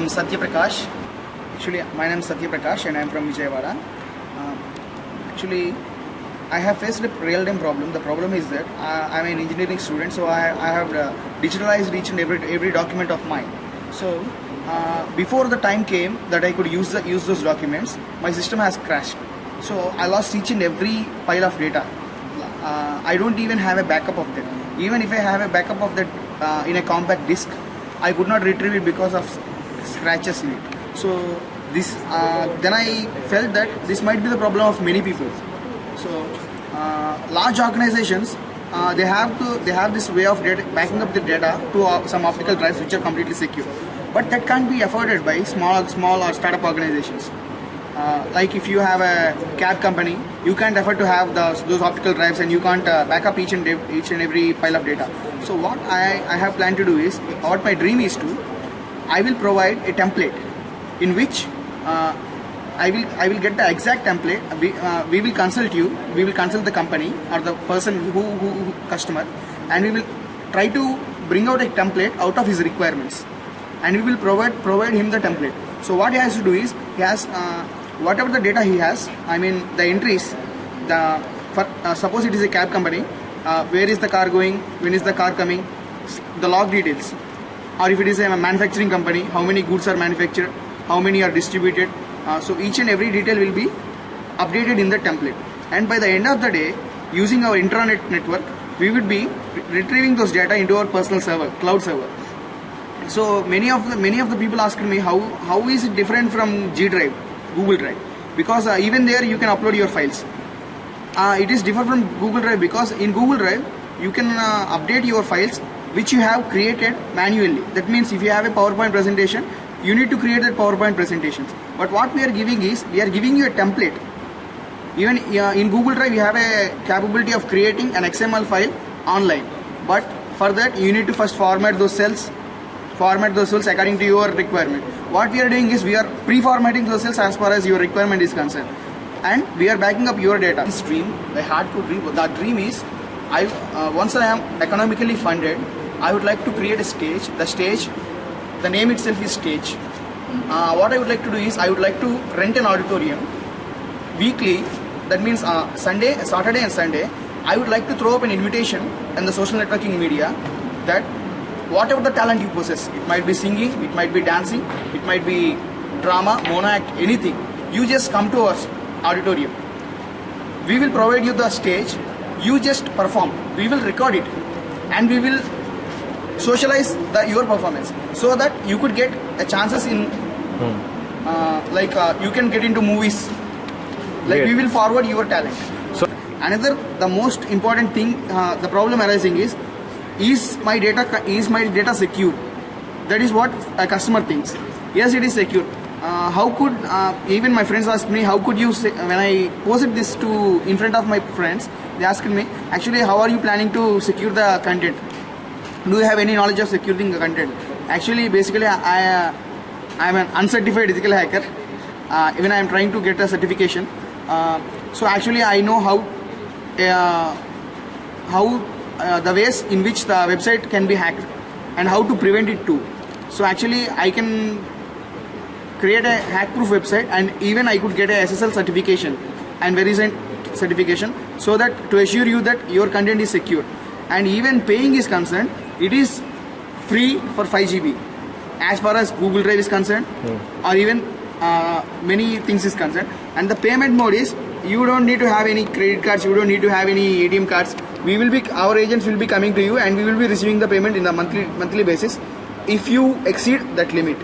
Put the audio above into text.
am Satya Prakash. Actually, my name is Satya Prakash and I am from Vijayawada. Actually, I have faced a real-time problem. The problem is that I am an engineering student, so I have digitalized each and every document of mine. So before the time came that I could use those documents, my system has crashed. So I lost each and every pile of data. I don't even have a backup of that. Even if I have a backup of that in a compact disk, I could not retrieve it because of scratches in it. So this then I felt that this might be the problem of many people. So large organizations they have this way of backing up the data to some optical drives which are completely secure, but that can't be afforded by small or startup organizations. Like if you have a cab company, you can't afford to have those optical drives, and you can't back up each and every pile of data. So what I have planned to do is, what my dream is to, I will provide a template in which I will get the exact template. We will consult you. We will consult the company or the person who customer, and we will try to bring out a template out of his requirements, and we will provide him the template. So what he has to do is, he has whatever the data he has, I mean the entries, suppose it is a cab company, where is the car going, when is the car coming, the log details. Or if it is a manufacturing company, how many goods are manufactured, how many are distributed. So each and every detail will be updated in the template, and by the end of the day, using our intranet network, we would be retrieving those data into our personal server, cloud server. So many of the people asked me how is it different from G Drive, Google Drive, because even there you can upload your files. It is different from Google Drive because in Google Drive you can update your files which you have created manually. That means if you have a PowerPoint presentation, you need to create that PowerPoint presentations. But what we are giving is, we are giving you a template. Even in Google Drive you have a capability of creating an XML file online, but for that you need to first format those cells according to your requirement. What we are doing is, we are pre-formatting those cells as far as your requirement is concerned, and we are backing up your data. This dream, the hardcore dream, that dream is, once I am economically funded, I would like to create a stage. The name itself is Stage. What I would like to do is, I would like to rent an auditorium weekly. That means Saturday and Sunday, I would like to throw up an invitation in the social networking media that whatever the talent you possess, it might be singing, it might be dancing, it might be drama, mono act, anything, you just come to our auditorium. We will provide you the stage, you just perform. We will record it, and we will socialize your performance, so that you could get a chances in you can get into movies. Like, we will forward your talent. So the most important thing, the problem arising is my data secure? That is what a customer thinks. Yes, it is secure. How could even my friends asked me, how could you say, when I posted this in front of my friends, they asked me, actually, how are you planning to secure the content? Do you have any knowledge of securing the content? Actually, basically, I am an uncertified ethical hacker. Even I am trying to get a certification. So actually, I know how the ways in which the website can be hacked and how to prevent it too. So actually, I can create a hack-proof website, and even I could get a SSL certification and Verisign certification, so that to assure you that your content is secure. And even paying is concerned, it is free for 5 GB as far as Google Drive is concerned, or even many things is concerned. And the payment mode is, you don't need to have any credit cards, you don't need to have any ATM cards. Our agents will be coming to you, and we will be receiving the payment in a monthly basis if you exceed that limit.